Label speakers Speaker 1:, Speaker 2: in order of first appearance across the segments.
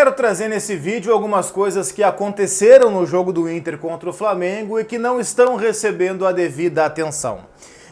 Speaker 1: quero trazer nesse vídeo algumas coisas que aconteceram no jogo do Inter contra o Flamengo e que não estão recebendo a devida atenção.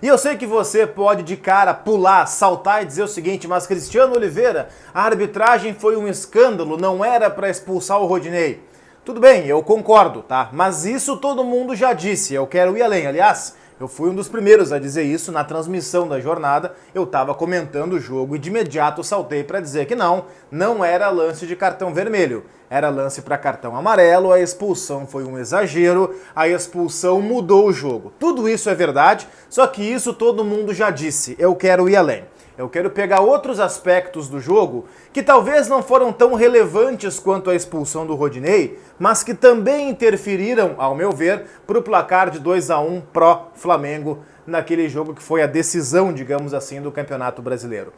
Speaker 1: E eu sei que você pode de cara pular, saltar e dizer o seguinte, mas Cristiano Oliveira, a arbitragem foi um escândalo, não era para expulsar o Rodinei. Tudo bem, eu concordo, tá? Mas isso todo mundo já disse, eu quero ir além. Aliás, eu fui um dos primeiros a dizer isso na transmissão da jornada, eu estava comentando o jogo e de imediato saltei para dizer que não era lance de cartão vermelho, era lance para cartão amarelo, a expulsão foi um exagero, a expulsão mudou o jogo. Tudo isso é verdade, só que isso todo mundo já disse, eu quero ir além. Eu quero pegar outros aspectos do jogo que talvez não foram tão relevantes quanto a expulsão do Rodinei, mas que também interferiram, ao meu ver, para o placar de 2-1 pró-Flamengo naquele jogo que foi a decisão, digamos assim, do Campeonato Brasileiro.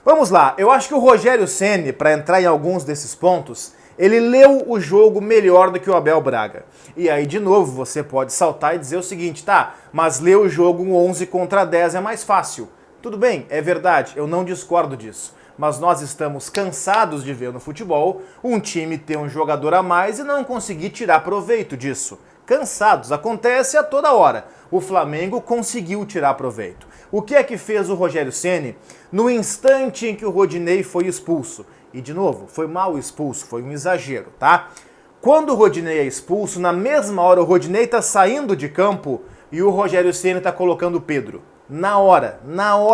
Speaker 1: Vamos lá, eu acho que o Rogério Ceni, para entrar em alguns desses pontos, ele leu o jogo melhor do que o Abel Braga. E aí, de novo, você pode saltar e dizer o seguinte, tá, mas ler o jogo 11 contra 10 é mais fácil. Tudo bem, é verdade, eu não discordo disso, mas nós estamos cansados de ver no futebol um time ter um jogador a mais e não conseguir tirar proveito disso. Cansados, acontece a toda hora. O Flamengo conseguiu tirar proveito. O que é que fez o Rogério Ceni no instante em que o Rodinei foi expulso? E de novo, foi mal expulso, foi um exagero, tá? Quando o Rodinei é expulso, na mesma hora o Rodinei tá saindo de campo e o Rogério Ceni tá colocando o Pedro. Na hora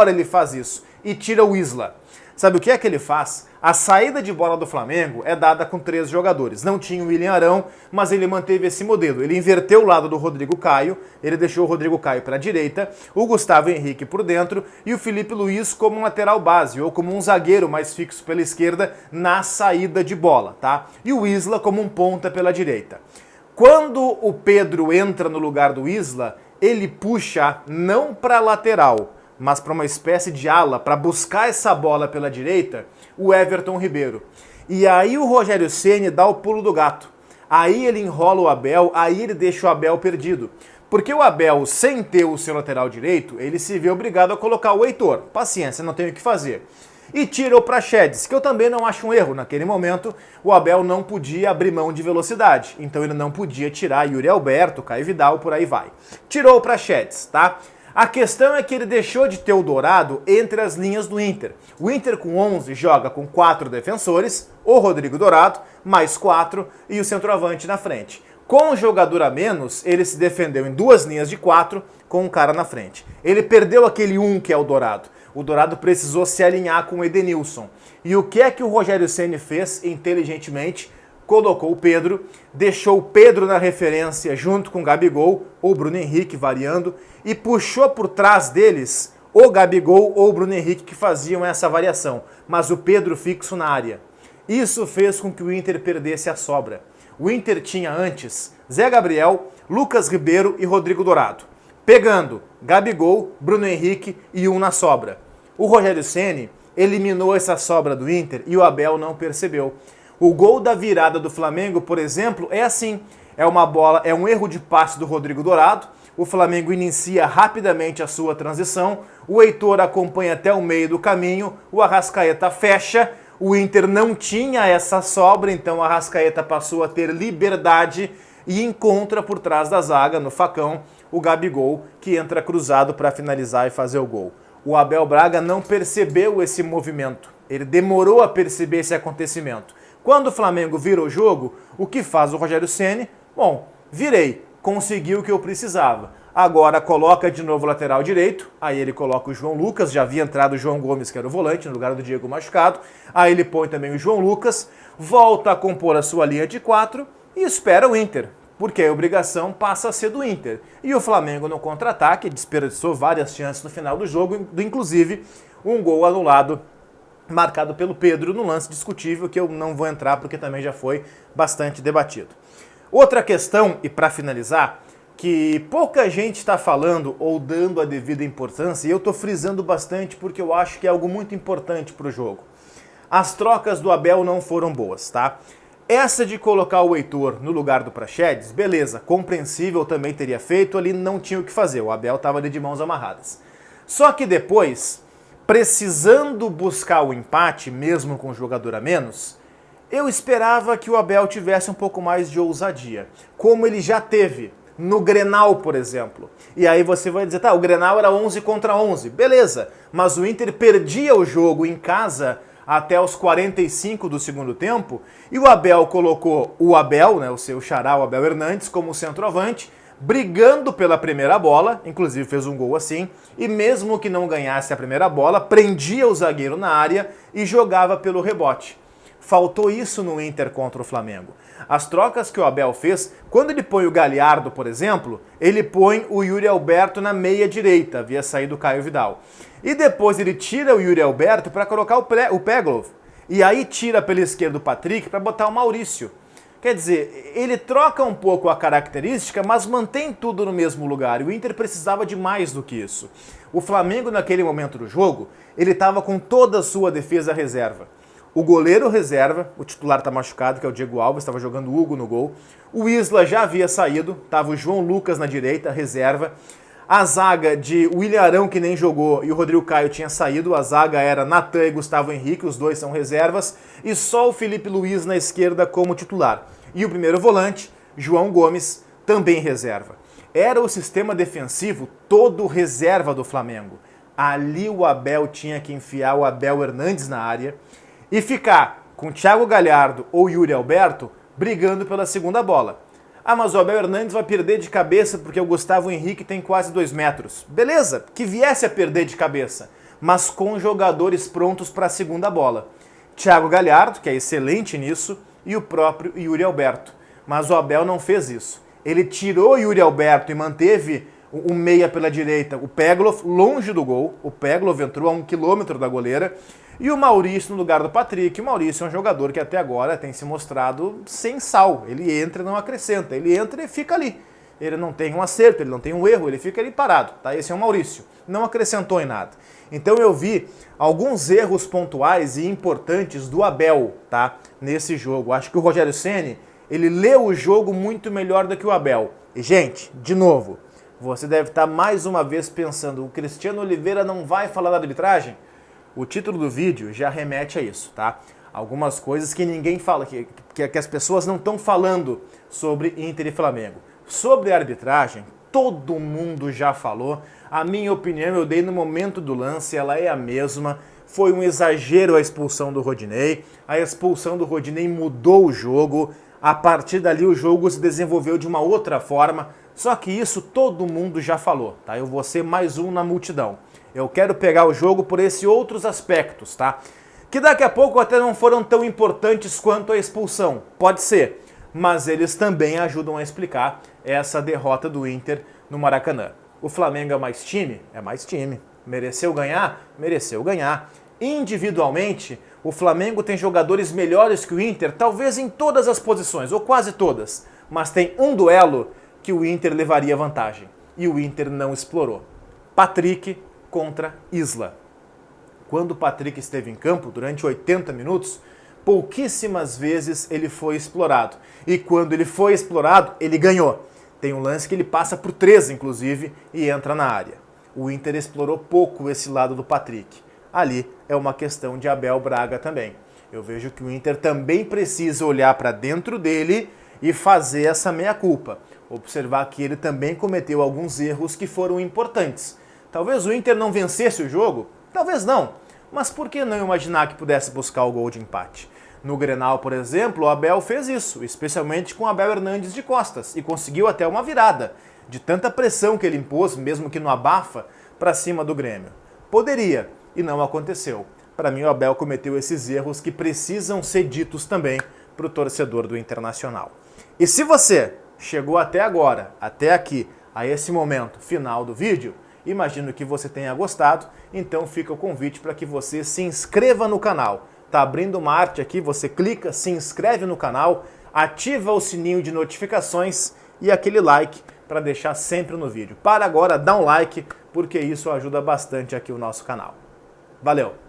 Speaker 1: ele faz isso e tira o Isla. Sabe o que é que ele faz? A saída de bola do Flamengo é dada com 3 jogadores. Não tinha o William Arão, mas ele manteve esse modelo. Ele inverteu o lado do Rodrigo Caio, ele deixou o Rodrigo Caio para a direita, o Gustavo Henrique por dentro e o Felipe Luiz como um lateral base ou como um zagueiro mais fixo pela esquerda na saída de bola, tá? E o Isla como um ponta pela direita. Quando o Pedro entra no lugar do Isla, ele puxa não para a lateral, mas para uma espécie de ala, para buscar essa bola pela direita, o Everton Ribeiro. E aí o Rogério Ceni dá o pulo do gato. Aí ele enrola o Abel, aí ele deixa o Abel perdido. Porque o Abel, sem ter o seu lateral direito, ele se vê obrigado a colocar o Heitor. Paciência, não tem o que fazer. E tira o Praxedes, que eu também não acho um erro. Naquele momento, o Abel não podia abrir mão de velocidade, então ele não podia tirar Yuri Alberto, Caio Vidal, por aí vai. Tirou o Praxedes, tá? A questão é que ele deixou de ter o Dourado entre as linhas do Inter. O Inter com 11 joga com 4 defensores, o Rodrigo Dourado, mais 4 e o centroavante na frente. Com um jogador a menos, ele se defendeu em 2 linhas de 4 com um cara na frente. Ele perdeu aquele 1 que é o Dourado. O Dourado precisou se alinhar com o Edenilson. E o que é que o Rogério Ceni fez inteligentemente? Colocou o Pedro, deixou o Pedro na referência junto com o Gabigol, ou Bruno Henrique variando, e puxou por trás deles o Gabigol ou o Bruno Henrique que faziam essa variação, mas o Pedro fixo na área. Isso fez com que o Inter perdesse a sobra. O Inter tinha antes Zé Gabriel, Lucas Ribeiro e Rodrigo Dourado, pegando Gabigol, Bruno Henrique e um na sobra. O Rogério Ceni eliminou essa sobra do Inter e o Abel não percebeu. O gol da virada do Flamengo, por exemplo, é assim. É um erro de passe do Rodrigo Dourado. O Flamengo inicia rapidamente a sua transição. O Heitor acompanha até o meio do caminho. O Arrascaeta fecha. O Inter não tinha essa sobra, então o Arrascaeta passou a ter liberdade e encontra por trás da zaga, no facão, o Gabigol, que entra cruzado para finalizar e fazer o gol. O Abel Braga não percebeu esse movimento. Ele demorou a perceber esse acontecimento. Quando o Flamengo vira o jogo, o que faz o Rogério Ceni? Bom, virei, consegui o que eu precisava. Agora coloca de novo o lateral direito, aí ele coloca o João Lucas, já havia entrado o João Gomes, que era o volante, no lugar do Diego machucado. Aí ele põe também o João Lucas, volta a compor a sua linha de 4 e espera o Inter, porque a obrigação passa a ser do Inter. E o Flamengo no contra-ataque desperdiçou várias chances no final do jogo, inclusive um gol anulado marcado pelo Pedro no lance discutível, que eu não vou entrar porque também já foi bastante debatido. Outra questão, e para finalizar, que pouca gente está falando ou dando a devida importância, e eu estou frisando bastante porque eu acho que é algo muito importante para o jogo. As trocas do Abel não foram boas, tá? Essa de colocar o Heitor no lugar do Praxedes, beleza, compreensível, também teria feito, ali não tinha o que fazer, o Abel estava ali de mãos amarradas. Só que depois, precisando buscar o empate, mesmo com o jogador a menos, Eu esperava que o Abel tivesse um pouco mais de ousadia, como ele já teve no Grenal, por exemplo. E aí você vai dizer, tá, o Grenal era 11 contra 11, beleza, mas o Inter perdia o jogo em casa até os 45 do segundo tempo, e o Abel colocou o Abel, né, o seu xará, o Abel Hernandes, como centroavante, brigando pela primeira bola, inclusive fez um gol assim, e mesmo que não ganhasse a primeira bola, prendia o zagueiro na área e jogava pelo rebote. Faltou isso no Inter contra o Flamengo. As trocas que o Abel fez, quando ele põe o Galhardo, por exemplo, ele põe o Yuri Alberto na meia direita, havia saído o Caio Vidal. E depois ele tira o Yuri Alberto para colocar o Peglov. E aí tira pela esquerda o Patrick para botar o Maurício. Quer dizer, ele troca um pouco a característica, mas mantém tudo no mesmo lugar. E o Inter precisava de mais do que isso. O Flamengo, naquele momento do jogo, ele estava com toda a sua defesa reserva. O goleiro reserva, o titular está machucado, que é o Diego Alves, estava jogando o Hugo no gol. O Isla já havia saído, estava o João Lucas na direita, reserva. A zaga de William Arão, que nem jogou, e o Rodrigo Caio tinha saído. A zaga era Natan e Gustavo Henrique, os dois são reservas. E só o Felipe Luiz na esquerda como titular. E o primeiro volante, João Gomes, também reserva. Era o sistema defensivo todo reserva do Flamengo. Ali o Abel tinha que enfiar o Abel Hernandes na área e ficar com Thiago Galhardo ou Yuri Alberto brigando pela segunda bola. Ah, mas o Abel Hernandes vai perder de cabeça porque o Gustavo Henrique tem quase 2 metros. Beleza, que viesse a perder de cabeça, mas com jogadores prontos para a segunda bola. Thiago Galhardo, que é excelente nisso, e o próprio Yuri Alberto. Mas o Abel não fez isso. Ele tirou o Yuri Alberto e manteve o meia pela direita, o Peglov, longe do gol. O Peglov entrou a 1 quilômetro da goleira. E o Maurício no lugar do Patrick. O Maurício é um jogador que até agora tem se mostrado sem sal. Ele entra e não acrescenta. Ele entra e fica ali. Ele não tem um acerto, ele não tem um erro, ele fica ali parado. Tá? Esse é o Maurício. Não acrescentou em nada. Então eu vi alguns erros pontuais e importantes do Abel, tá? Nesse jogo. Acho que o Rogério Ceni, ele leu o jogo muito melhor do que o Abel. E, gente, de novo, você deve estar mais uma vez pensando, o Cristiano Oliveira não vai falar da arbitragem? O título do vídeo já remete a isso, tá? Algumas coisas que ninguém fala, que as pessoas não estão falando sobre Inter e Flamengo. Sobre a arbitragem, todo mundo já falou. A minha opinião eu dei no momento do lance, ela é a mesma. Foi um exagero a expulsão do Rodinei. A expulsão do Rodinei mudou o jogo. A partir dali o jogo se desenvolveu de uma outra forma. Só que isso todo mundo já falou, tá? Eu vou ser mais um na multidão. Eu quero pegar o jogo por esses outros aspectos, tá? Que daqui a pouco até não foram tão importantes quanto a expulsão. Pode ser. Mas eles também ajudam a explicar essa derrota do Inter no Maracanã. O Flamengo é mais time? É mais time. Mereceu ganhar? Mereceu ganhar. Individualmente, o Flamengo tem jogadores melhores que o Inter, talvez em todas as posições, ou quase todas. Mas tem um duelo que o Inter levaria vantagem. E o Inter não explorou. Patrick contra Isla. Quando o Patrick esteve em campo, durante 80 minutos, pouquíssimas vezes ele foi explorado. E quando ele foi explorado, ele ganhou. Tem um lance que ele passa por 3, inclusive, e entra na área. O Inter explorou pouco esse lado do Patrick. Ali é uma questão de Abel Braga também. Eu vejo que o Inter também precisa olhar para dentro dele e fazer essa meia-culpa. Observar que ele também cometeu alguns erros que foram importantes. Talvez o Inter não vencesse o jogo, talvez não. Mas por que não imaginar que pudesse buscar o gol de empate? No Grenal, por exemplo, o Abel fez isso, especialmente com o Abel Hernandes de costas, e conseguiu até uma virada, de tanta pressão que ele impôs, mesmo que no abafa, para cima do Grêmio. Poderia, e não aconteceu. Para mim, o Abel cometeu esses erros que precisam ser ditos também para o torcedor do Internacional. E se você chegou até agora, até aqui, a esse momento final do vídeo, imagino que você tenha gostado, então fica o convite para que você se inscreva no canal. Tá abrindo uma arte aqui, você clica, se inscreve no canal, ativa o sininho de notificações e aquele like para deixar sempre no vídeo. Para agora, dá um like, porque isso ajuda bastante aqui o nosso canal. Valeu!